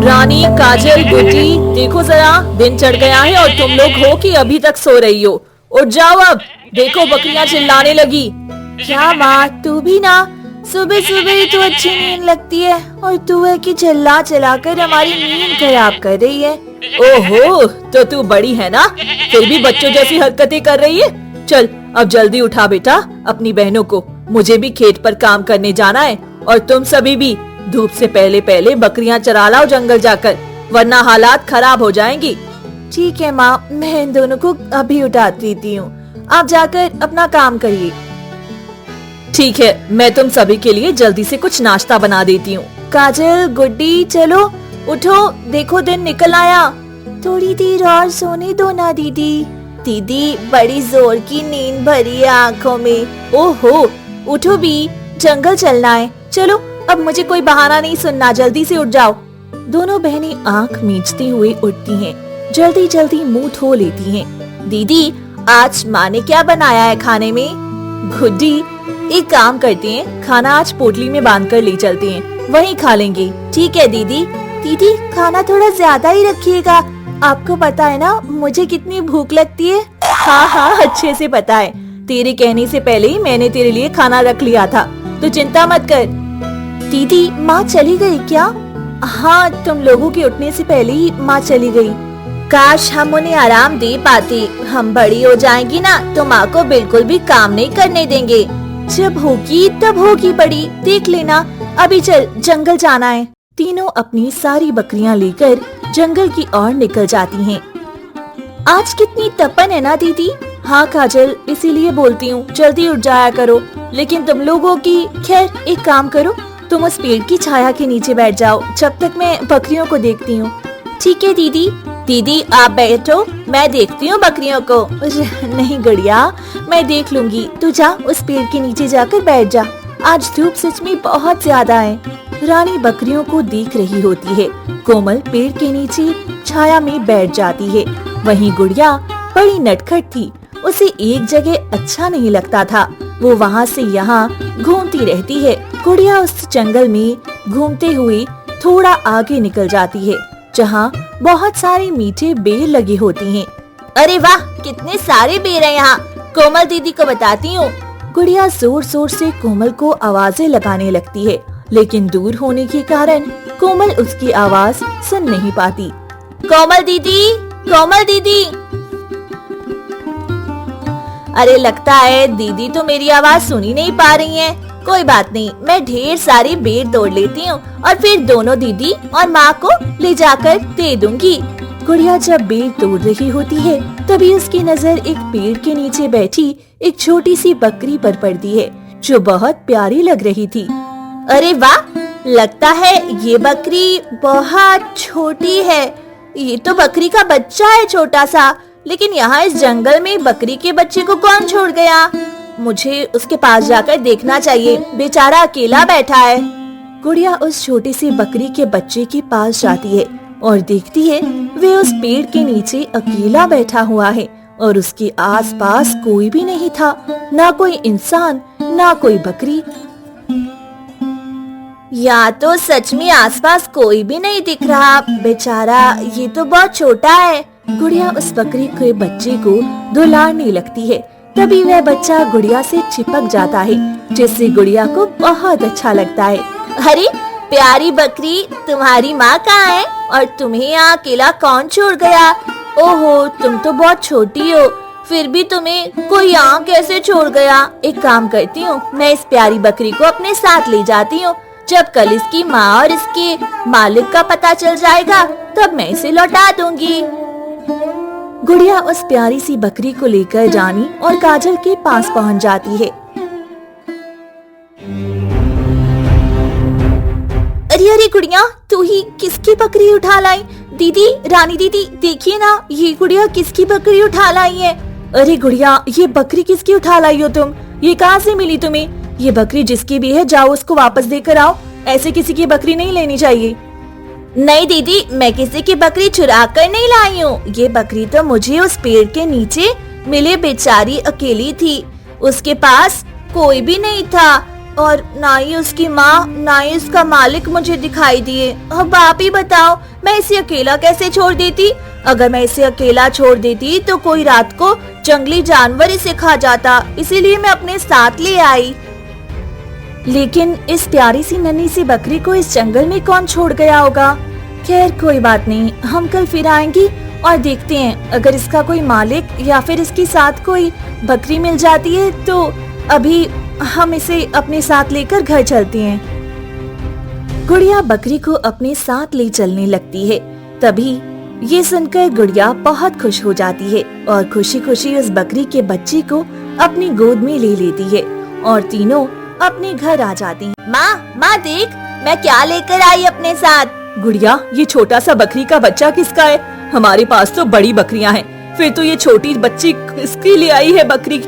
रानी, काजल, गुड्डी, देखो जरा, दिन चढ़ गया है और तुम लोग हो कि अभी तक सो रही हो। उठ जाओ अब, देखो बकरियां चिल्लाने लगी। क्या माँ, तू भी ना, सुबह सुबह ही तो अच्छी नींद लगती है और तू है कि चिल्ला चिल्ला कर हमारी नींद खराब कर रही है। ओहो, तो तू बड़ी है ना, फिर भी बच्चों जैसी हरकतें कर रही है। चल अब जल्दी उठा बेटा अपनी बहनों को, मुझे भी खेत पर काम करने जाना है। और तुम सभी भी धूप से पहले पहले बकरियां चरा लाओ जंगल जाकर, वरना हालात खराब हो जाएंगी। ठीक है माँ, मैं इन दोनों को अभी उठा देती हूँ, आप जाकर अपना काम करिए। ठीक है, मैं तुम सभी के लिए जल्दी से कुछ नाश्ता बना देती हूँ। काजल, गुड्डी, चलो उठो, देखो दिन निकल आया। थोड़ी देर और सोने दो ना दीदी। दीदी, बड़ी जोर की नींद भरी है आँखों में। ओहो, उठो भी, जंगल चलना है। चलो, अब मुझे कोई बहाना नहीं सुनना, जल्दी से उठ जाओ। दोनों बहनें आँख मीचती हुई उठती हैं, जल्दी जल्दी मुंह धो लेती हैं। दीदी, आज माँ ने क्या बनाया है खाने में? गुड्डी, एक काम करते हैं, खाना आज पोटली में बांध कर ले चलते हैं, वहीं खा लेंगे। ठीक है दीदी। दीदी, खाना थोड़ा ज्यादा ही रखिएगा, आपको पता है ना मुझे कितनी भूख लगती है। हाँ हाँ, अच्छे से पता है, तेरे कहने से पहले ही मैंने तेरे लिए खाना रख लिया था, तो चिंता मत कर। दीदी, माँ चली गई क्या? हाँ, तुम लोगों के उठने से पहले ही माँ चली गई। काश हम उन्हें आराम दे पाते, हम बड़ी हो जाएंगी ना तो माँ को बिल्कुल भी काम नहीं करने देंगे। जब होगी तब होगी बड़ी, देख लेना। अभी चल, जंगल जाना है। तीनों अपनी सारी बकरियां लेकर जंगल की ओर निकल जाती हैं। आज कितनी तपन है ना दीदी। हाँ काजल, इसीलिए बोलती हूँ जल्दी उठ जाया करो। लेकिन तुम लोगों की, खैर एक काम करो, तुम उस पेड़ की छाया के नीचे बैठ जाओ, जब तक मैं बकरियों को देखती हूँ। ठीक है दीदी। दीदी, आप बैठो, मैं देखती हूँ बकरियों को। नहीं गुड़िया, मैं देख लूंगी, तू जा उस पेड़ के नीचे जाकर बैठ जा, आज धूप सच में बहुत ज्यादा है। रानी बकरियों को देख रही होती है। कोमल पेड़ के नीचे छाया में बैठ जाती है। वहीं गुड़िया बड़ी नटखट थी, उसे एक जगह अच्छा नहीं लगता था, वो वहाँ से यहाँ घूमती रहती है। गुड़िया उस जंगल में घूमते हुए थोड़ा आगे निकल जाती है, जहाँ बहुत सारे मीठे बेर लगे होती हैं। अरे वाह, कितने सारे बेर हैं यहाँ, कोमल दीदी को बताती हूँ। गुड़िया जोर जोर से कोमल को आवाजें लगाने लगती है, लेकिन दूर होने के कारण कोमल उसकी आवाज सुन नहीं पाती। कोमल दीदी, कोमल दीदी। अरे लगता है दीदी तो मेरी आवाज सुन ही नहीं पा रही हैं। कोई बात नहीं, मैं ढेर सारी बेर तोड़ लेती हूँ और फिर दोनों दीदी और माँ को ले जाकर दे दूंगी। गुड़िया जब बेर तोड़ रही होती है, तभी उसकी नजर एक पेड़ के नीचे बैठी एक छोटी सी बकरी पर पड़ती है, जो बहुत प्यारी लग रही थी। अरे वाह, लगता है ये बकरी बहुत छोटी है। ये तो बकरी का बच्चा है छोटा सा, लेकिन यहाँ इस जंगल में बकरी के बच्चे को कौन छोड़ गया? मुझे उसके पास जाकर देखना चाहिए, बेचारा अकेला बैठा है। गुड़िया उस छोटी सी बकरी के बच्चे के पास जाती है और देखती है वे उस पेड़ के नीचे अकेला बैठा हुआ है और उसके आसपास कोई भी नहीं था, ना कोई इंसान ना कोई बकरी। या तो सच में आसपास कोई भी नहीं दिख रहा, बेचारा ये तो बहुत छोटा है। गुड़िया उस बकरी के बच्चे को दुलारने लगती है, तभी वह बच्चा गुड़िया से चिपक जाता है, जिससे गुड़िया को बहुत अच्छा लगता है। अरे प्यारी बकरी, तुम्हारी माँ कहाँ है और तुम्हें यहाँ अकेला कौन छोड़ गया? ओहो, तुम तो बहुत छोटी हो, फिर भी तुम्हें कोई यहाँ कैसे छोड़ गया? एक काम करती हूँ, मैं इस प्यारी बकरी को अपने साथ ले जाती हूँ। जब कल इसकी माँ और इसके मालिक का पता चल जाएगा, तब मैं इसे लौटा दूंगी। गुड़िया उस प्यारी सी बकरी को लेकर रानी और काजल के पास पहुंच जाती है। अरे अरे गुड़िया, तू ही किसकी बकरी उठा लाई? दीदी, रानी दीदी, देखिए ना, ये गुड़िया किसकी बकरी उठा लाई है? अरे गुड़िया, ये बकरी किसकी उठा लाई हो तुम? ये कहाँ से मिली तुम्हें? ये बकरी जिसकी भी है, जाओ उसको वापस देकर आओ, ऐसे किसी की बकरी नहीं लेनी चाहिए। नहीं दीदी, मैं किसी की बकरी चुरा कर नहीं लाई हूँ, ये बकरी तो मुझे उस पेड़ के नीचे मिले, बेचारी अकेली थी, उसके पास कोई भी नहीं था, और ना ही उसकी माँ ना ही उसका मालिक मुझे दिखाई दिए। अब आप ही बताओ, मैं इसे अकेला कैसे छोड़ देती? अगर मैं इसे अकेला छोड़ देती तो कोई रात को जंगली जानवर इसे खा जाता, इसीलिए मैं अपने साथ ले आई। लेकिन इस प्यारी सी नन्ही सी बकरी को इस जंगल में कौन छोड़ गया होगा? खैर कोई बात नहीं, हम कल फिर आएंगी और देखते हैं, अगर इसका कोई मालिक या फिर इसके साथ कोई बकरी मिल जाती है तो अभी हम इसे अपने साथ लेकर घर चलते हैं। गुड़िया बकरी को अपने साथ ले चलने लगती है। तभी ये सुनकर गुड़िया बहुत खुश हो जाती है और खुशी खुशी उस बकरी के बच्चे को अपनी गोद में ले लेती है और तीनों अपने घर आ जाती हैं। माँ देख, मैं क्या लेकर आई अपने साथ। गुड़िया, ये छोटा सा बकरी का बच्चा किसका है? हमारे पास तो बड़ी बकरियां हैं, फिर तो ये छोटी बच्ची किसके लिए आई है बकरी?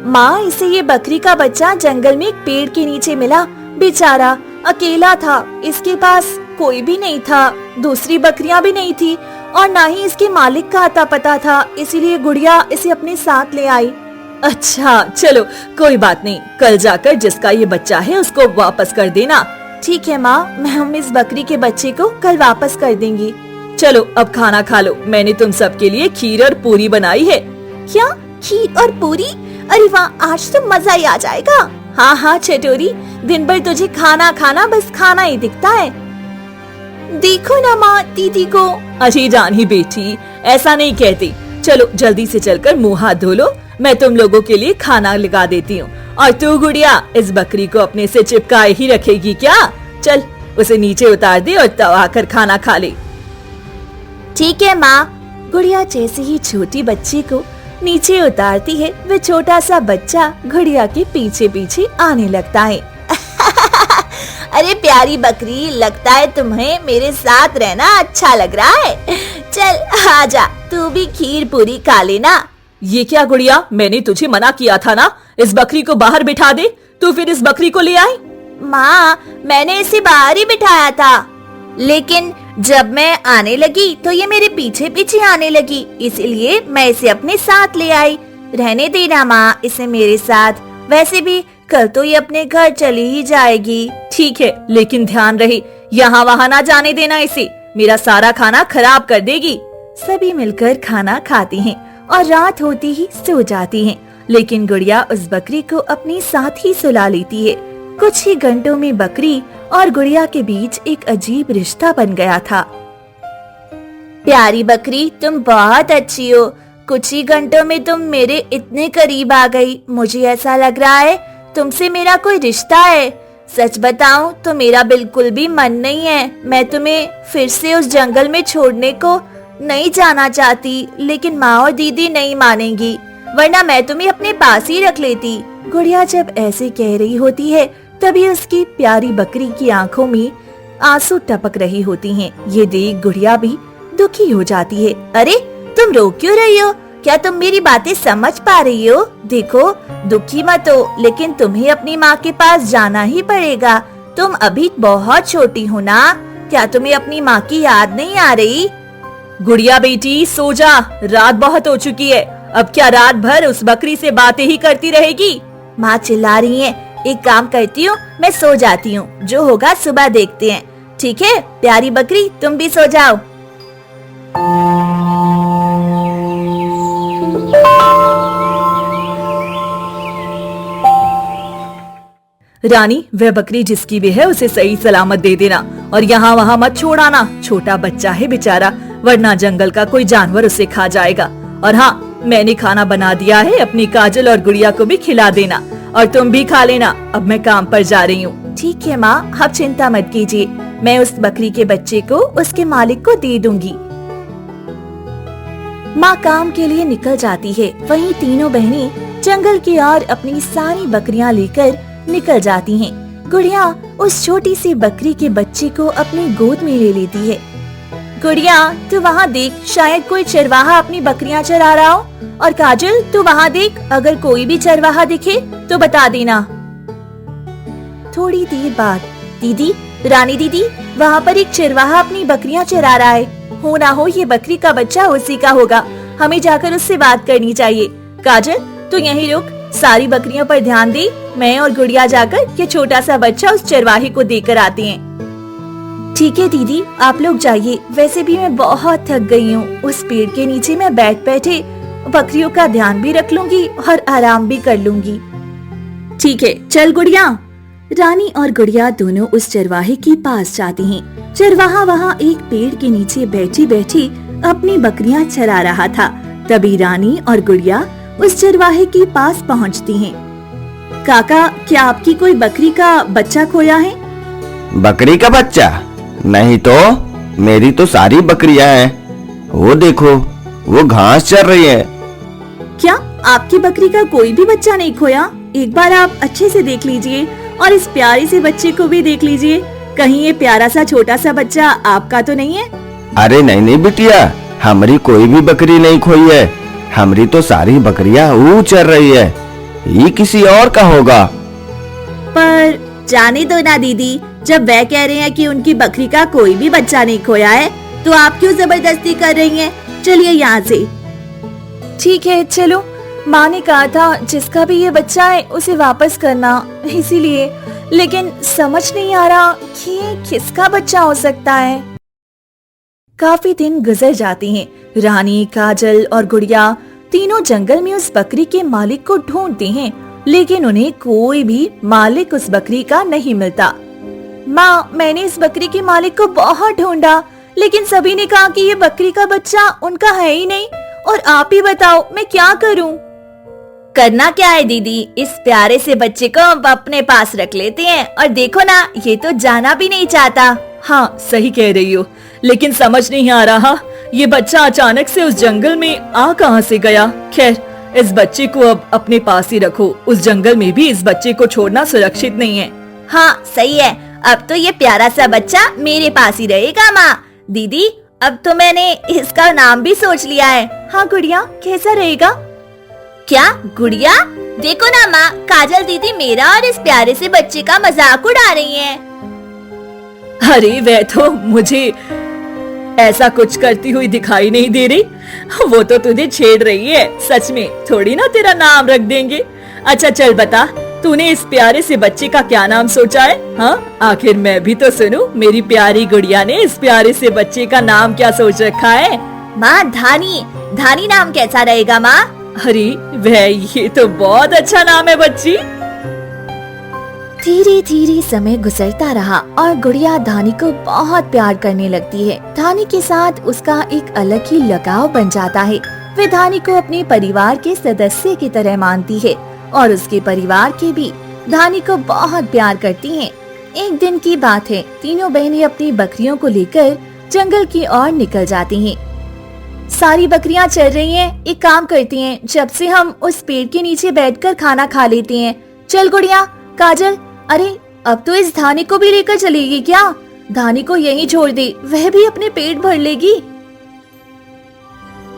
माँ, इसे ये बकरी का बच्चा जंगल में एक पेड़ के नीचे मिला। बेचारा अकेला था, इसके पास कोई भी नहीं था, दूसरी बकरियां भी नहीं थी और ना ही इसके मालिक का आता पता था, इसीलिए गुड़िया इसे अपने साथ ले आई। अच्छा चलो कोई बात नहीं, कल जाकर जिसका ये बच्चा है उसको वापस कर देना। ठीक है माँ, हम इस बकरी के बच्चे को कल वापस कर देंगी। चलो अब खाना खा लो, मैंने तुम सबके लिए खीर और पूरी बनाई है। क्या, खीर और पूरी? अरे वाह, आज तो मजा ही आ जाएगा। हाँ चटोरी, दिन भर तुझे खाना खाना बस खाना ही दिखता है। देखो ना माँ दीदी को। अजी जान ही बेटी, ऐसा नहीं कहती। चलो जल्दी से चलकर मुँह हाथ धो लो, मैं तुम लोगों के लिए खाना लगा देती हूँ। और तू गुड़िया, इस बकरी को अपने से चिपकाए ही रखेगी क्या? चल उसे नीचे उतार दे और तब आकर खाना खा ले। ठीक है माँ। गुड़िया जैसे ही छोटी बच्ची को नीचे उतारती है, वह छोटा सा बच्चा गुड़िया के पीछे पीछे आने लगता है। अरे प्यारी बकरी, लगता है तुम्हें मेरे साथ रहना अच्छा लग रहा है। चल आजा, तू भी खीर पूरी खा लेना। ये क्या गुड़िया, मैंने तुझे मना किया था ना, इस बकरी को बाहर बिठा दे, तू फिर इस बकरी को ले आई। माँ, मैंने इसे बाहर ही बिठाया था, लेकिन जब मैं आने लगी तो ये मेरे पीछे पीछे आने लगी, इसलिए मैं इसे अपने साथ ले आई। रहने देना माँ इसे मेरे साथ, वैसे भी कल तो ये अपने घर चली ही जाएगी। ठीक है, लेकिन ध्यान रहे यहाँ वहाँ ना जाने देना इसे, मेरा सारा खाना खराब कर देगी। सभी मिलकर खाना खाते हैं और रात होती ही सो जाती हैं। लेकिन गुड़िया उस बकरी को अपने साथ ही सुला लेती है। कुछ ही घंटों में बकरी और गुड़िया के बीच एक अजीब रिश्ता बन गया था। प्यारी बकरी, तुम बहुत अच्छी हो, कुछ ही घंटों में तुम मेरे इतने करीब आ गई, मुझे ऐसा लग रहा है तुमसे मेरा कोई रिश्ता है। सच बताऊं तो मेरा बिल्कुल भी मन नहीं है, मैं तुम्हें फिर से उस जंगल में छोड़ने को नहीं जाना चाहती, लेकिन माँ और दीदी नहीं मानेंगी, वरना मैं तुम्हें अपने पास ही रख लेती। गुड़िया जब ऐसे कह रही होती है, तभी उसकी प्यारी बकरी की आंखों में आंसू टपक रही होती हैं। ये देख गुड़िया भी दुखी हो जाती है। अरे तुम रो क्यों रही हो? क्या तुम मेरी बातें समझ पा रही हो? देखो, दुखी मत हो, लेकिन तुम्हें अपनी माँ के पास जाना ही पड़ेगा। तुम अभी बहुत छोटी हो ना, क्या तुम्हें अपनी माँ की याद नहीं आ रही? गुड़िया बेटी सो जा, रात बहुत हो चुकी है, अब क्या रात भर उस बकरी से बातें ही करती रहेगी? माँ चिल्ला रही है, एक काम करती हूँ, मैं सो जाती हूँ, जो होगा सुबह देखते हैं। ठीक है प्यारी बकरी, तुम भी सो जाओ। रानी, वह बकरी जिसकी भी है उसे सही सलामत दे देना और यहाँ वहाँ मत छोड़ाना, छोटा बच्चा है बेचारा, वरना जंगल का कोई जानवर उसे खा जाएगा। और हाँ, मैंने खाना बना दिया है, अपनी काजल और गुड़िया को भी खिला देना और तुम भी खा लेना, अब मैं काम पर जा रही हूँ। ठीक है माँ, आप चिंता मत कीजिए, मैं उस बकरी के बच्चे को उसके मालिक को दे दूंगी। माँ काम के लिए निकल जाती है, वहीं तीनों बहनें जंगल की ओर अपनी सारी बकरियां लेकर निकल जाती हैं। गुड़िया उस छोटी सी बकरी के बच्चे को अपनी गोद में ले लेती है। गुड़िया तू वहाँ देख, शायद कोई चरवाहा अपनी बकरियां चरा रहा हो, और काजल तू वहाँ देख, अगर कोई भी चरवाहा दिखे तो बता देना। थोड़ी देर बाद, दीदी, रानी दीदी, वहाँ पर एक चरवाहा अपनी बकरियां चरा रहा है, हो ना हो ये बकरी का बच्चा उसी का होगा, हमें जाकर उससे बात करनी चाहिए। काजल तू यहीं रुक, सारी बकरियों पर ध्यान दे, मैं और गुड़िया जाकर ये छोटा सा बच्चा उस चरवाहे को देकर आते हैं। ठीक है दीदी, आप लोग जाइए। वैसे भी मैं बहुत थक गई हूँ। उस पेड़ के नीचे मैं बैठ बैठे बकरियों का ध्यान भी रख लूंगी और आराम भी कर लूंगी। ठीक है, चल गुड़िया। रानी और गुड़िया दोनों उस चरवाहे के पास जाती हैं। चरवाहा वहाँ एक पेड़ के नीचे बैठी बैठी अपनी बकरियां चरा रहा था। तभी रानी और गुड़िया उस चरवाहे के पास पहुँचती हैं। काका, क्या आपकी कोई बकरी का बच्चा खोया है? बकरी का बच्चा? नहीं तो, मेरी तो सारी बकरियां हैं। वो देखो, वो घास चर रही है। क्या आपकी बकरी का कोई भी बच्चा नहीं खोया? एक बार आप अच्छे से देख लीजिए और इस प्यारे से बच्चे को भी देख लीजिए। कहीं ये प्यारा सा छोटा सा बच्चा आपका तो नहीं है? अरे नहीं नहीं बिटिया, हमारी कोई भी बकरी नहीं खोई है। हमारी तो सारी बकरियां वो चर रही है। ये किसी और का होगा। पर जाने दो ना दीदी, जब वह कह रहे हैं कि उनकी बकरी का कोई भी बच्चा नहीं खोया है, तो आप क्यों जबरदस्ती कर रही हैं? चलिए यहाँ से। ठीक है, चलो। माँ ने कहा था जिसका भी ये बच्चा है उसे वापस करना, इसीलिए। लेकिन समझ नहीं आ रहा कि ये किसका बच्चा हो सकता है। काफी दिन गुजर जाते हैं। रानी, काजल और गुड़िया तीनों जंगल में उस बकरी के मालिक को ढूंढते हैं, लेकिन उन्हें कोई भी मालिक उस बकरी का नहीं मिलता। माँ, मैंने इस बकरी के मालिक को बहुत ढूंढा, लेकिन सभी ने कहा कि ये बकरी का बच्चा उनका है ही नहीं। और आप ही बताओ, मैं क्या करूँ? करना क्या है दीदी, इस प्यारे से बच्चे को हम अपने पास रख लेते हैं। और देखो ना, ये तो जाना भी नहीं चाहता। हाँ, सही कह रही हो, लेकिन समझ नहीं आ रहा ये बच्चा अचानक से उस जंगल में आ कहां से गया। खैर, इस बच्चे को अब अपने पास ही रखो। उस जंगल में भी इस बच्चे को छोड़ना सुरक्षित नहीं है। हाँ, सही है। अब तो ये प्यारा सा बच्चा मेरे पास ही रहेगा। माँ, दीदी, अब तो मैंने इसका नाम भी सोच लिया है। हाँ गुड़िया, कैसा रहेगा? क्या गुड़िया? देखो ना माँ, काजल दीदी मेरा और इस प्यारे से बच्चे का मजाक उड़ा रही हैं। अरे वह तो मुझे ऐसा कुछ करती हुई दिखाई नहीं दे रही। वो तो तुझे छेड़ रही है। सच में थोड़ी ना तेरा नाम रख देंगे। अच्छा चल बता, तूने इस प्यारे से बच्चे का क्या नाम सोचा है? हाँ, आखिर मैं भी तो सुनूं। मेरी प्यारी गुड़िया ने इस प्यारे से बच्चे का नाम क्या सोच रखा है? माँ, धानी। धानी नाम कैसा रहेगा माँ? अरे वह, ये तो बहुत अच्छा नाम है बच्ची। धीरे धीरे समय गुजरता रहा और गुड़िया धानी को बहुत प्यार करने लगती है। धानी के साथ उसका एक अलग ही लगाव बन जाता है। वे धानी को अपने परिवार के सदस्य की तरह मानती है और उसके परिवार के भी धानी को बहुत प्यार करती हैं। एक दिन की बात है, तीनों बहनें अपनी बकरियों को लेकर जंगल की ओर निकल जाती हैं। सारी बकरियां चल रही हैं। एक काम करती हैं, जब से हम उस पेड़ के नीचे बैठकर खाना खा लेते हैं। चल गुड़िया, काजल, अरे अब तो इस धानी को भी लेकर चलेगी क्या? धानी को यहीं छोड़ दे, वह भी अपने पेट भर लेगी।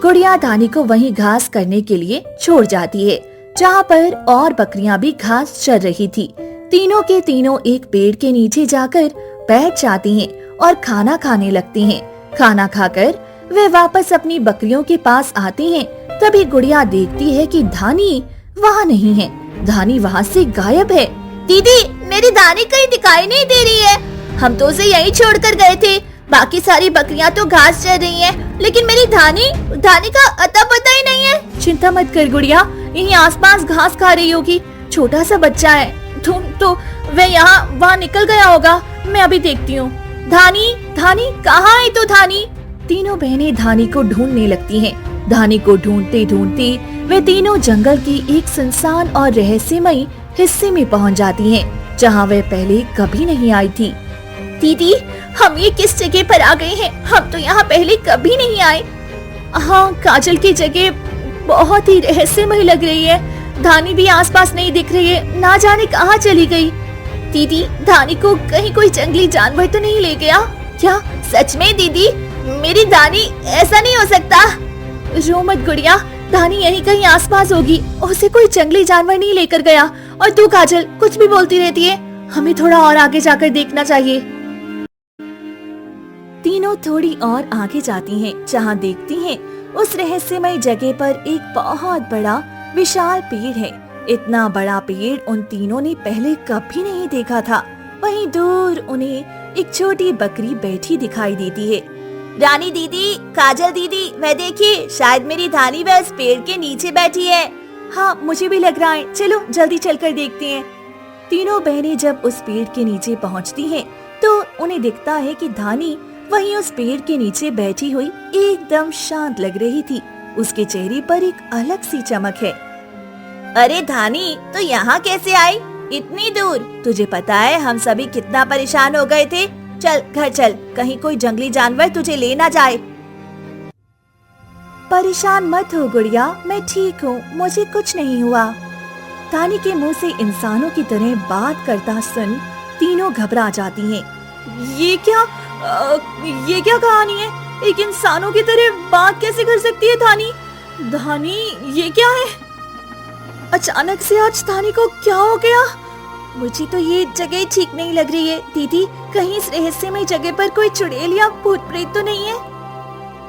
गुड़िया धानी को वहीं घास करने के लिए छोड़ जाती है, जहाँ पर और बकरियां भी घास चर रही थी। तीनों के तीनों एक पेड़ के नीचे जाकर बैठ जाती हैं और खाना खाने लगती हैं। खाना खाकर वे वापस अपनी बकरियों के पास आती हैं। तभी गुड़िया देखती है कि धानी वहाँ नहीं है। धानी वहाँ से गायब है। दीदी, मेरी धानी कहीं दिखाई नहीं दे रही है। हम तो उसे यहीं छोड़कर गए थे। बाकी सारी बकरियां तो घास चर रही हैं, लेकिन मेरी धानी का अता पता ही नहीं है। चिंता मत कर गुड़िया, यहीं आसपास घास खा रही होगी। छोटा सा बच्चा है, तो वह यहाँ वहाँ निकल गया होगा। मैं अभी देखती हूँ। धानी, धानी कहाँ है तू? धानी। तीनों बहनें धानी को ढूंढने लगती हैं। धानी को ढूंढते ढूंढते वे तीनों जंगल की एक सुनसान और रहस्यमयी हिस्से में पहुंच जाती हैं, जहां वे पहले कभी नहीं आई थी। दीदी, हम ये किस जगह पर आ गए हैं? हम तो यहाँ पहले कभी नहीं आए। हाँ, काजल की जगह बहुत ही रहस्यमयी लग रही है। धानी भी आसपास नहीं दिख रही है, ना जाने कहाँ चली गई। दीदी, धानी को कहीं कोई जंगली जानवर तो नहीं ले गया क्या? सच में दीदी, मेरी धानी, ऐसा नहीं हो सकता। रो मत गुड़िया, धानी यहीं कहीं आसपास होगी। उसे कोई जंगली जानवर नहीं लेकर गया। और तू काजल कुछ भी बोलती रहती है। हमें थोड़ा और आगे जाकर देखना चाहिए। तीनों थोड़ी और आगे जाती हैं, जहां देखती हैं उस रहस्यमय जगह पर एक बहुत बड़ा विशाल पेड़ है। इतना बड़ा पेड़ उन तीनों ने पहले कभी नहीं देखा था। वहीं दूर उन्हें एक छोटी बकरी बैठी दिखाई देती है। रानी दीदी, काजल दीदी, वह देखिए, शायद मेरी धानी वह उस पेड़ के नीचे बैठी है। हाँ, मुझे भी लग रहा है। चलो जल्दी चलकर देखते हैं। तीनों बहनें जब उस पेड़ के नीचे पहुंचती हैं, तो उन्हें दिखता है कि धानी वहीं उस पेड़ के नीचे बैठी हुई एकदम शांत लग रही थी। उसके चेहरे पर एक अलग सी चमक है। अरे धानी, तो यहाँ कैसे आई इतनी दूर? तुझे पता है हम सभी कितना परेशान हो गए थे। चल घर चल, कहीं कोई जंगली जानवर तुझे ले ना जाए। परेशान मत हो गुड़िया, मैं ठीक हूँ, मुझे कुछ नहीं हुआ। धानी के मुंह से इंसानों की तरह बात करता सुन तीनों घबरा जाती हैं। ये क्या कहानी है? एक इंसानों की तरह बात कैसे कर सकती है धानी? धानी, ये क्या है? अचानक से आज धानी को क्या हो गया? मुझे तो ये जगह ठीक नहीं लग रही है। दीदी, कहीं इस रहस्यमय जगह पर कोई चुड़ैल या भूत प्रेत तो नहीं है?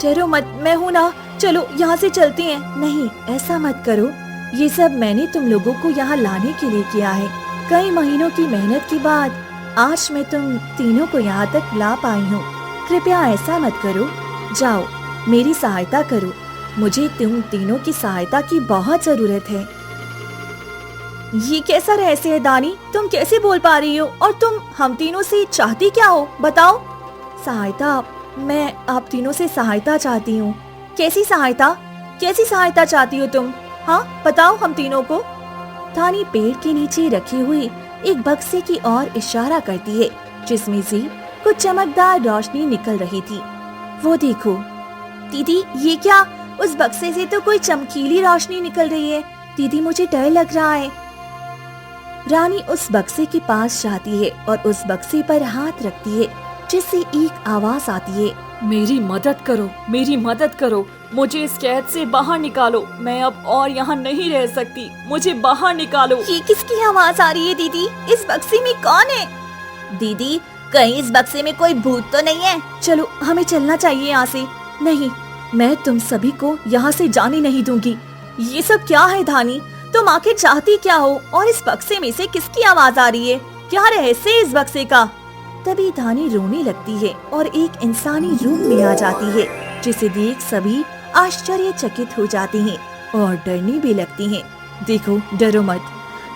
डरो मत, मैं हूँ ना। चलो यहाँ से चलते हैं। नहीं, ऐसा मत करो। ये सब मैंने तुम लोगों को यहाँ लाने के लिए किया है। कई महीनों की मेहनत के बाद आज मैं तुम तीनों को यहाँ तक ला पाई हूँ। कृपया ऐसा मत करो। जाओ, मेरी सहायता करो। मुझे तुम तीनों की सहायता की बहुत जरूरत है। ये कैसा रहस्य है दानी? तुम कैसे बोल पा रही हो? और तुम हम तीनों से चाहती क्या हो? बताओ। सहायता? मैं आप तीनों से सहायता चाहती हूँ। कैसी सहायता? कैसी सहायता चाहती हो तुम? हाँ, बताओ हम तीनों को। धानी पेड़ के नीचे रखी हुई एक बक्से की ओर इशारा करती है, जिसमें से कुछ चमकदार रोशनी निकल रही थी। वो देखो। दीदी, ये क्या? उस बक्से से तो कोई चमकीली रोशनी निकल रही है। दीदी, मुझे डर लग रहा है। रानी उस बक्से के पास जाती है और उस बक्से पर हाथ रखती है, जिससे एक आवाज आती है। मेरी मदद करो, मेरी मदद करो, मुझे इस कैद से बाहर निकालो। मैं अब और यहाँ नहीं रह सकती, मुझे बाहर निकालो। ये किसकी आवाज आ रही है दीदी? इस बक्से में कौन है? दीदी, कहीं इस बक्से में कोई भूत तो नहीं है? चलो, हमें चलना चाहिए यहाँ से। नहीं, मैं तुम सभी को यहाँ से जाने नहीं दूंगी। ये सब क्या है धानी? तुम आखिर चाहती क्या हो? और इस बक्से में से किसकी आवाज आ रही है? क्या रहस्य है इस बक्से का? तभी धानी रोने लगती है और एक इंसानी रूप में आ जाती है, जिसे देख सभी आश्चर्यचकित हो जाते हैं और डरने भी लगती हैं। देखो, डरो मत,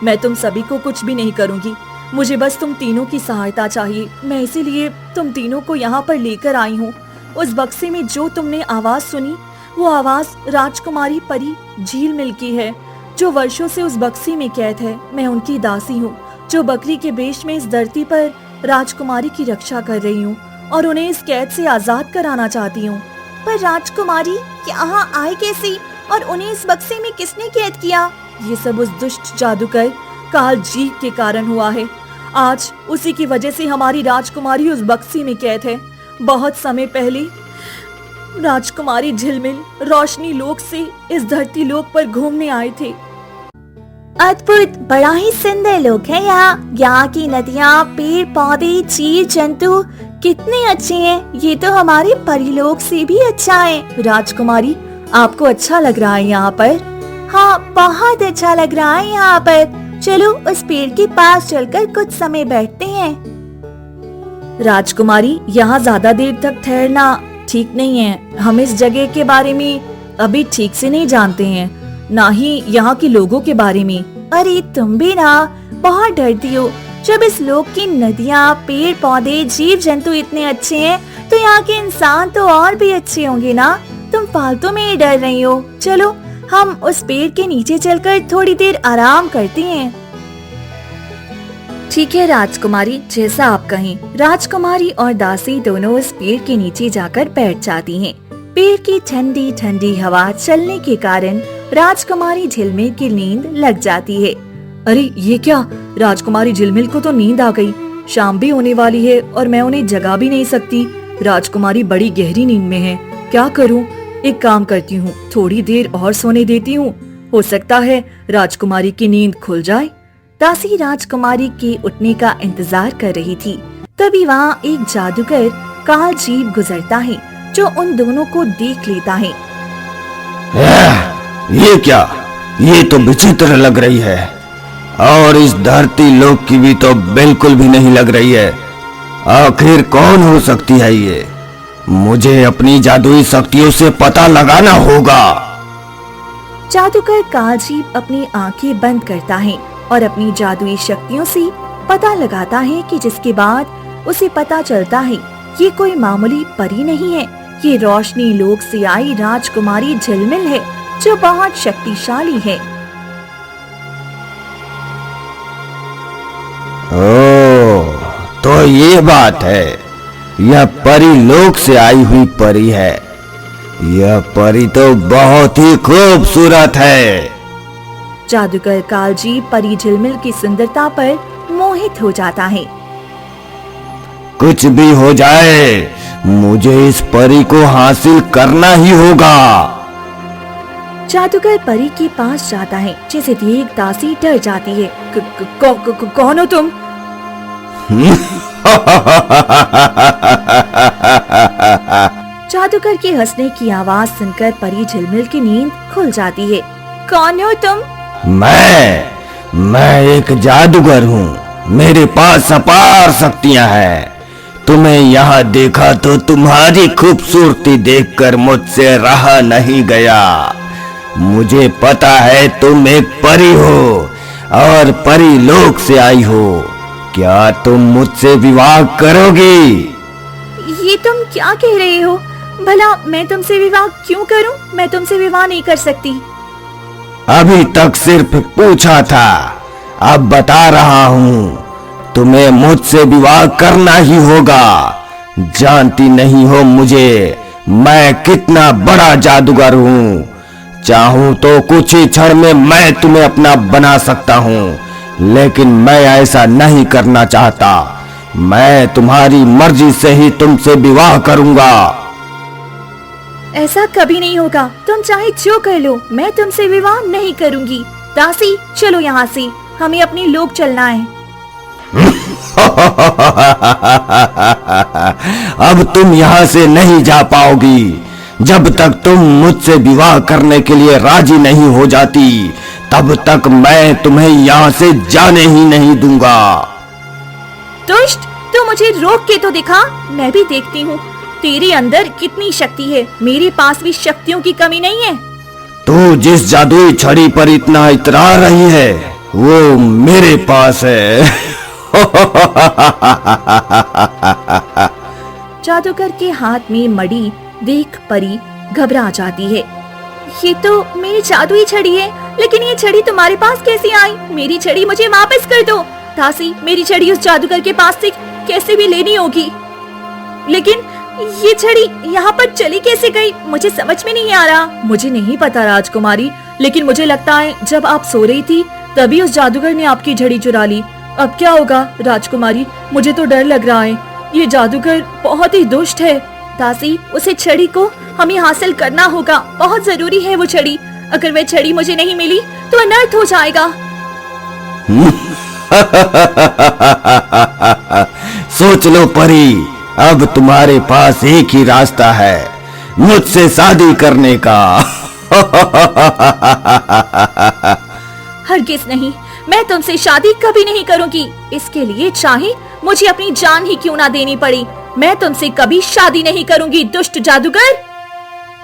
मैं तुम सभी को कुछ भी नहीं करूंगी। मुझे बस तुम तीनों की सहायता चाहिए। मैं इसीलिए तुम तीनों को यहाँ पर लेकर आई हूँ। उस बक्से में जो तुमने आवाज सुनी, वो आवाज राजकुमारी परी झीलमिल की है, जो वर्षों से उस बक्से में कैद है। मैं उनकी दासी हूँ, जो बकरी के वेश में इस धरती पर राजकुमारी की रक्षा कर रही हूँ और उन्हें इस कैद से आजाद कराना चाहती हूँ। पर राजकुमारी यहाँ आए कैसी? और उन्हें इस बक्से में किसने कैद किया? ये सब उस दुष्ट जादूगर काल जीव के कारण हुआ है। आज उसी की वजह से हमारी राजकुमारी उस बक्से में कैद है। बहुत समय पहले राजकुमारी झिलमिल रोशनी लोक से इस धरती लोक पर घूमने आए थे। अद्भुत, बड़ा ही सुंदर लोक है यहाँ। यहाँ की नदियाँ, पेड़ पौधे, जीव जंतु कितने अच्छे हैं। ये तो हमारे परिलोक से भी अच्छा है। राजकुमारी, आपको अच्छा लग रहा है यहाँ पर? हाँ, बहुत अच्छा लग रहा है यहाँ पर। चलो उस पेड़ के पास चलकर कुछ समय बैठते हैं। राजकुमारी, यहाँ ज्यादा देर तक ठहरना ठीक नहीं है। हम इस जगह के बारे में अभी ठीक से नहीं जानते हैं, ना ही यहाँ के लोगों के बारे में। अरे तुम भी ना बहुत डरती हो। जब इस लोक की नदियाँ, पेड़ पौधे, जीव जंतु इतने अच्छे हैं, तो यहाँ के इंसान तो और भी अच्छे होंगे ना। तुम फालतू में ही डर रही हो। चलो हम उस पेड़ के नीचे चलकर थोड़ी देर आराम करते हैं। ठीक है राजकुमारी, जैसा आप कहें। राजकुमारी और दासी दोनों उस पेड़ के नीचे जाकर बैठ जाती हैं। पेड़ की ठंडी ठंडी हवा चलने के कारण राजकुमारी झिलमिल की नींद लग जाती है। अरे ये क्या, राजकुमारी झिलमिल को तो नींद आ गई। शाम भी होने वाली है और मैं उन्हें जगा भी नहीं सकती। राजकुमारी बड़ी गहरी नींद में है। क्या करूं? एक काम करती हूँ, थोड़ी देर और सोने देती हूँ। हो सकता है राजकुमारी की नींद खुल जाए। दासी राजकुमारी के उठने का इंतजार कर रही थी। तभी वहाँ एक जादूगर काल जीव गुजरता है, जो उन दोनों को देख लेता है। ये क्या? ये तो विचित्र लग रही है। और इस धरती लोक की भी तो बिल्कुल भी नहीं लग रही है। आखिर कौन हो सकती है ये? मुझे अपनी जादुई शक्तियों से पता लगाना होगा। जादूगर कालजीप अपनी आंखें बंद करता है और अपनी जादुई शक्तियों से पता लगाता है कि जिसके बाद उसे पता चलता है ये कोई मामूली परी नहीं है, ये रोशनी लोक से आई राजकुमारी झिलमिल है जो बहुत शक्तिशाली है। ओह, तो ये बात है, यह परी लोक से आई हुई परी है। यह परी तो बहुत ही खूबसूरत है। जादूगर कालजीप परी झिलमिल की सुंदरता पर मोहित हो जाता है। कुछ भी हो जाए, मुझे इस परी को हासिल करना ही होगा। जादूगर परी के पास जाता है जिसे देख दासी डर जाती है। कौन हो तुम? जादूगर के हंसने की आवाज सुनकर परी झिलमिल की नींद खुल जाती है। कौन हो तुम? मैं एक जादूगर हूँ। मेरे पास अपार शक्तियाँ हैं। तुम्हें यहाँ देखा तो तुम्हारी खूबसूरती देखकर मुझसे रहा नहीं गया। मुझे पता है तुम एक परी हो और परी लोक से आई हो। क्या तुम मुझसे विवाह करोगी? ये तुम क्या कह रहे हो? भला मैं तुमसे विवाह क्यों करूं? मैं तुमसे विवाह नहीं कर सकती। अभी तक सिर्फ पूछा था, अब बता रहा हूँ। तुम्हें मुझसे विवाह करना ही होगा। जानती नहीं हो मुझे, मैं कितना बड़ा जादूगर हूँ। चाहूँ तो कुछ ही क्षण में मैं तुम्हें अपना बना सकता हूँ, लेकिन मैं ऐसा नहीं करना चाहता। मैं तुम्हारी मर्जी से ही तुमसे विवाह करूँगा। ऐसा कभी नहीं होगा। तुम चाहे जो कर लो, मैं तुमसे विवाह नहीं करूंगी। दासी, चलो यहाँ से, हमें अपनी लोक चलना है। अब तुम यहाँ से नहीं जा पाओगी। जब तक तुम मुझसे विवाह करने के लिए राजी नहीं हो जाती, तब तक मैं तुम्हें यहाँ से जाने ही नहीं दूंगा। दुष्ट, तो मुझे रोक के तो दिखा, मैं भी देखती हूँ तेरे अंदर कितनी शक्ति है। मेरे पास भी शक्तियों की कमी नहीं है। तू जिस जादुई छड़ी पर इतना इतरा रही है, वो मेरे पास है। जादूगर के हाथ में मड़ी देख परी घबरा जाती है। ये तो मेरी जादुई छड़ी है, लेकिन ये छड़ी तुम्हारे पास कैसे आई? मेरी छड़ी मुझे वापस कर दो। दासी, मेरी छड़ी उस जादूगर के पास से कैसे भी लेनी होगी। लेकिन ये छड़ी यहाँ पर चली कैसे गई? मुझे समझ में नहीं आ रहा। मुझे नहीं पता राजकुमारी, लेकिन मुझे लगता है जब आप सो रही थी तभी उस जादूगर ने आपकी छड़ी चुरा ली। अब क्या होगा राजकुमारी? मुझे तो डर लग रहा है। ये जादूगर बहुत ही दुष्ट है। दासी, उसे छड़ी को हमें हासिल करना होगा। बहुत जरूरी है वो छड़ी। अगर वह छड़ी मुझे नहीं मिली तो अनर्थ हो जाएगा। सोच लो परी, अब तुम्हारे पास एक ही रास्ता है, मुझसे शादी करने का। हरगिज नहीं, मैं तुमसे शादी कभी नहीं करूंगी। इसके लिए चाहे मुझे अपनी जान ही क्यों ना देनी पड़ी, मैं तुमसे कभी शादी नहीं करूंगी, दुष्ट जादूगर।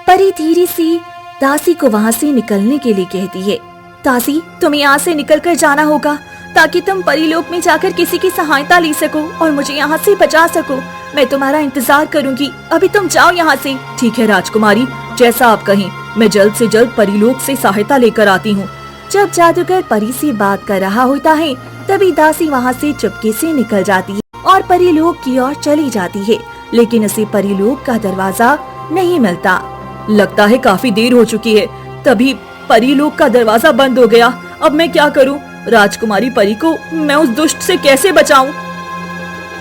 परी धीरे से दासी को वहाँ से निकलने के लिए कहती है। दासी, तुम्हें यहाँ से निकलकर जाना होगा ताकि तुम परीलोक में जाकर किसी की सहायता ले सको और मुझे यहाँ से बचा सको। मैं तुम्हारा इंतजार करूंगी। अभी तुम जाओ यहाँ से। ठीक है राजकुमारी, जैसा आप कहें, मैं जल्द से जल्द परीलोक से सहायता लेकर आती हूँ। जब जादूगर परी से बात कर रहा होता है, तभी दासी वहाँ से चुपके से निकल जाती है और परीलोक की ओर चली जाती है, लेकिन उसे परीलोक का दरवाजा नहीं मिलता। लगता है काफी देर हो चुकी है, तभी परीलोक का दरवाजा बंद हो गया। अब मैं क्या करूं? राजकुमारी परी को मैं उस दुष्ट से कैसे बचाऊं?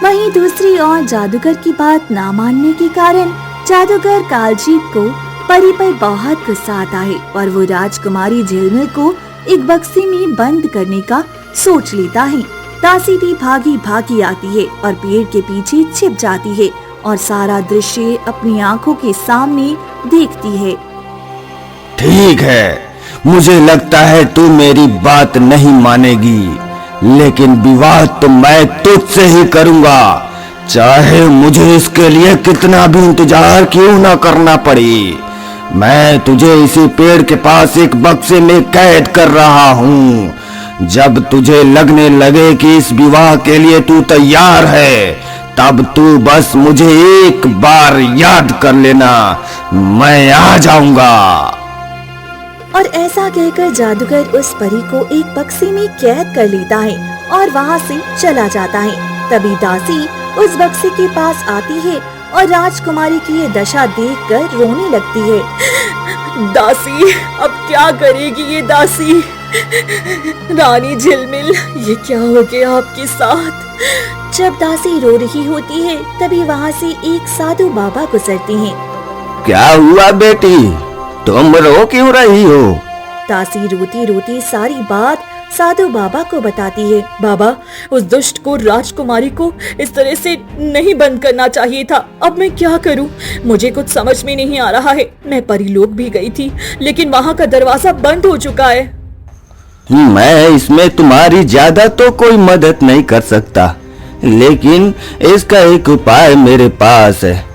वहीं दूसरी ओर जादूगर की बात ना मानने के कारण जादूगर कालजीप को परी पर बहुत गुस्सा आता है और वो राजकुमारी झिलमिल को एक बक्से में बंद करने का सोच लेता है। दासी भी भागी भागी आती है और पेड़ के पीछे छिप जाती है और सारा दृश्य अपनी आंखों के सामने देखती है। ठीक है, मुझे लगता है तू मेरी बात नहीं मानेगी, लेकिन विवाह तो मैं तुझसे ही करूंगा, चाहे मुझे इसके लिए कितना भी इंतजार क्यों ना करना पड़े। मैं तुझे इसी पेड़ के पास एक बक्से में कैद कर रहा हूँ। जब तुझे लगने लगे कि इस विवाह के लिए तू तैयार है, तब तू बस मुझे एक बार याद कर लेना, मैं आ जाऊंगा। और ऐसा कहकर जादूगर उस परी को एक बक्से में कैद कर लेता है और वहाँ से चला जाता है। तभी दासी उस बक्से के पास आती है और राजकुमारी की ये दशा देखकर रोने लगती है। दासी, अब क्या करेगी ये दासी? रानी झिलमिल, ये क्या हो गया आपके साथ? जब दासी रो रही होती है तभी वहाँ से एक साधु बाबा गुजरते हैं। क्या हुआ बेटी, तुम रो क्यों रही हो? दासी रोती रोती सारी बात साधु बाबा को बताती है। बाबा, उस दुष्ट को, राजकुमारी को इस तरह से नहीं बंद करना चाहिए था। अब मैं क्या करूं? मुझे कुछ समझ में नहीं आ रहा है। मैं परीलोक भी गई थी, लेकिन वहाँ का दरवाजा बंद हो चुका है। मैं इसमें तुम्हारी ज्यादा तो कोई मदद नहीं कर सकता, लेकिन इसका एक उपाय मेरे पास है,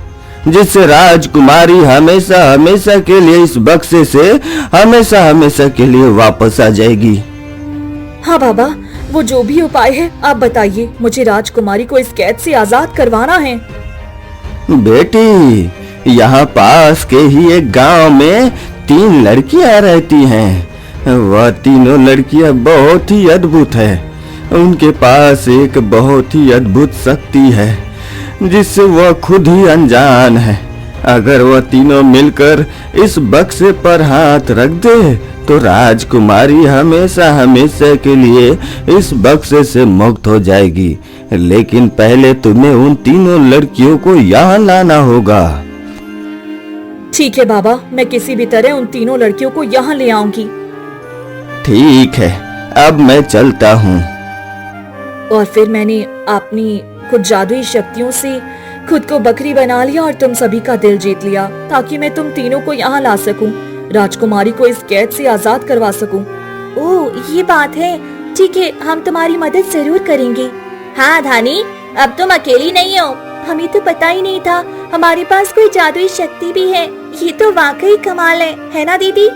जिससे राजकुमारी हमेशा हमेशा के लिए इस बक्से से हमेशा के लिए वापस आ जाएगी। हाँ बाबा, वो जो भी उपाय है आप बताइए। मुझे राजकुमारी को इस कैद से आजाद करवाना है। बेटी, यहाँ पास के ही एक गांव में 3 लड़कियां रहती हैं। वह तीनों लड़कियां बहुत ही अद्भुत है। उनके पास एक बहुत ही अद्भुत शक्ति है, जिससे वह खुद ही अनजान है। अगर वह तीनों मिलकर इस बक्से पर हाथ रख दे तो राजकुमारी हमेशा के लिए इस बक्से से मुक्त हो जाएगी। लेकिन पहले तुम्हें उन तीनों लड़कियों को यहाँ लाना होगा। ठीक है बाबा, मैं किसी भी तरह उन तीनों लड़कियों को यहाँ ले आऊंगी। ठीक है, अब मैं चलता हूँ। और फिर मैंने अपनी कुछ जादुई शक्तियों से खुद को बकरी बना लिया और तुम सभी का दिल जीत लिया, ताकि मैं तुम तीनों को यहाँ ला सकूं, राजकुमारी को इस कैद से आजाद करवा सकूं। ओह, ये बात है। ठीक है, हम तुम्हारी मदद जरूर करेंगे। हाँ धानी, अब तुम अकेली नहीं हो। हमें तो पता ही नहीं था हमारे पास कोई जादुई शक्ति भी है। ये तो वाकई कमाल है ना दीदी?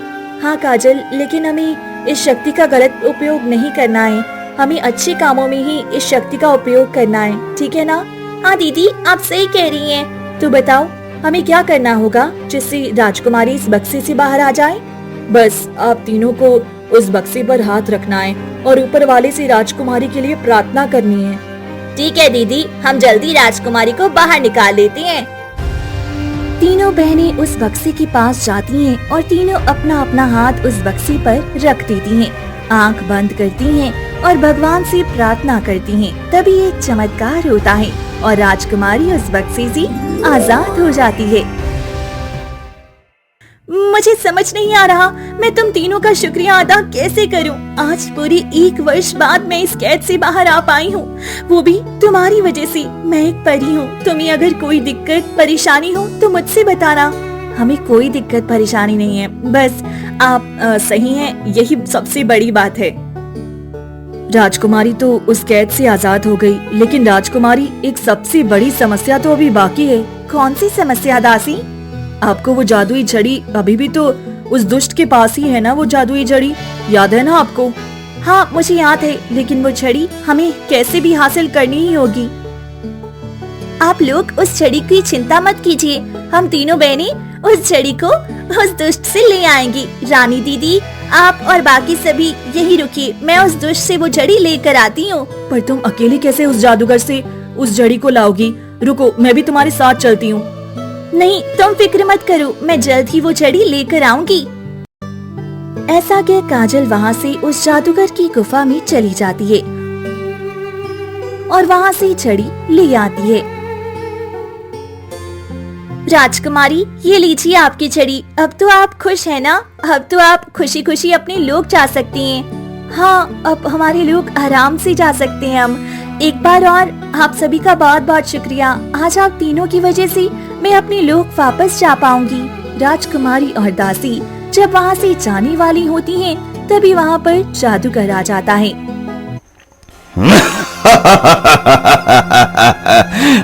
हाँ काजल, लेकिन हमें इस शक्ति का गलत उपयोग नहीं करना है। हमें अच्छे कामों में ही इस शक्ति का उपयोग करना है, ठीक है ना? हाँ दीदी, आप सही कह रही हैं। तो बताओ, हमें क्या करना होगा जिससे राजकुमारी इस बक्से से बाहर आ जाए? बस आप तीनों को उस बक्से पर हाथ रखना है और ऊपर वाले से राजकुमारी के लिए प्रार्थना करनी है। ठीक है दीदी, हम जल्दी राजकुमारी को बाहर निकाल लेते हैं। तीनों बहनें उस बक्से के पास जाती हैं और तीनों अपना अपना हाथ उस बक्से पर रख देती हैं, आंख बंद करती हैं और भगवान से प्रार्थना करती हैं। तभी एक चमत्कार होता है और राजकुमारी उस बक्से से आजाद हो जाती है। मुझे समझ नहीं आ रहा मैं तुम तीनों का शुक्रिया अदा कैसे करूं। आज पूरी 1 वर्ष बाद मैं इस कैद से बाहर आ पाई हूं, वो भी तुम्हारी वजह से। मैं एक परी हूं, तुम्हें अगर कोई दिक्कत परेशानी हो तो मुझसे बताना। हमें कोई दिक्कत परेशानी नहीं है, बस आप सही हैं, यही सबसे बड़ी बात है। राजकुमारी तो उस कैद से आजाद हो गई, लेकिन राजकुमारी, एक सबसे बड़ी समस्या तो अभी बाकी है। कौन सी समस्या दासी? आपको वो जादुई छड़ी अभी भी तो उस दुष्ट के पास ही है ना? वो जादुई छड़ी याद है ना आपको? हाँ मुझे याद है, लेकिन वो छड़ी हमें कैसे भी हासिल करनी ही होगी। आप लोग उस छड़ी की चिंता मत कीजिए, हम तीनों बहनें उस छड़ी को उस दुष्ट से ले आएंगी। रानी दीदी, आप और बाकी सभी यही रुकिए, मैं उस दुष्ट से वो छड़ी लेकर आती हूँ। पर तुम अकेले कैसे उस जादूगर से उस छड़ी को लाओगी? रुको, मैं भी तुम्हारे साथ चलती हूँ। नहीं, तुम फिक्र मत करो, मैं जल्द ही वो छड़ी लेकर आऊंगी। ऐसा कह काजल वहाँ से उस जादूगर की गुफा में चली जाती है और वहाँ से छड़ी ले आती है। राजकुमारी, ये लीजिए आपकी छड़ी। अब तो आप खुश है ना? अब तो आप खुशी खुशी अपने लोग जा सकती हैं। हाँ, अब हमारे लोग आराम से जा सकते हैं हम। एक बार और आप सभी का बहुत बहुत शुक्रिया। आज आप तीनों की वजह से मैं अपने लोग वापस जा पाऊंगी। राजकुमारी और दासी जब वहाँ से जाने वाली होती हैं, तभी वहाँ पर जादूगर आ जाता है।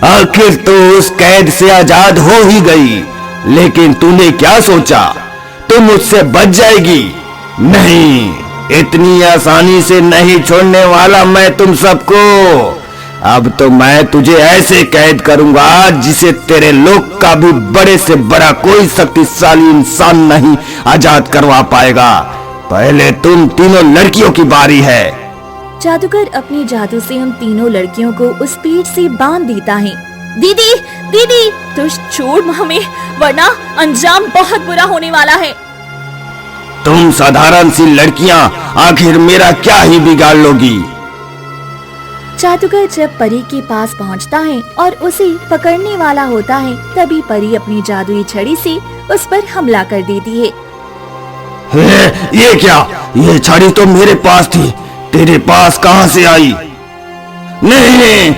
आखिर तो उस कैद से आजाद हो ही गई, लेकिन तूने क्या सोचा तू मुझसे बच जाएगी? नहीं, इतनी आसानी से नहीं छोड़ने वाला मैं तुम सबको। अब तो मैं तुझे ऐसे कैद करूंगा जिसे तेरे लोक का भी बड़े से बड़ा कोई शक्तिशाली इंसान नहीं आजाद करवा पाएगा। पहले तुम तीनों लड़कियों की बारी है। जादूगर अपने जादू से हम तीनों लड़कियों को उस पेड़ से बांध देता है। दीदी दीदी, तो छोड़ हमें, वरना अंजाम बहुत बुरा होने वाला है। तुम साधारण सी लड़कियां आखिर मेरा क्या ही बिगाड़ लोगी? जादूगर जब परी के पास पहुंचता है और उसे पकड़ने वाला होता है, तभी परी अपनी जादुई छड़ी से उस पर हमला कर देती है। ये क्या? ये छड़ी तो मेरे पास थी, तेरे पास कहां से आई? नहीं!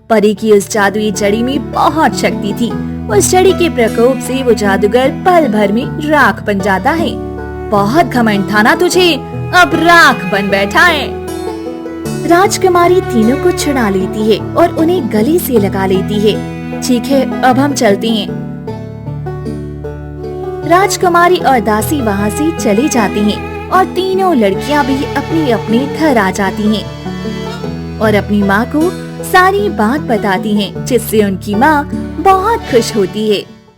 परी की उस जादुई छड़ी में बहुत शक्ति थी। उस छड़ी के प्रकोप से वो जादूगर पल भर में राख बन जाता है। बहुत घमंड था ना तुझे, अब राख बन बैठा है। राजकुमारी तीनों को छुड़ा लेती है और उन्हें गले से लगा लेती है। ठीक है, अब हम चलते हैं। राजकुमारी और दासी वहाँ से चली जाती हैं और तीनों लड़कियाँ भी अपने अपने घर आ जाती हैं और अपनी माँ को सारी बात बताती हैं, जिससे उनकी माँ बहुत खुश होती है।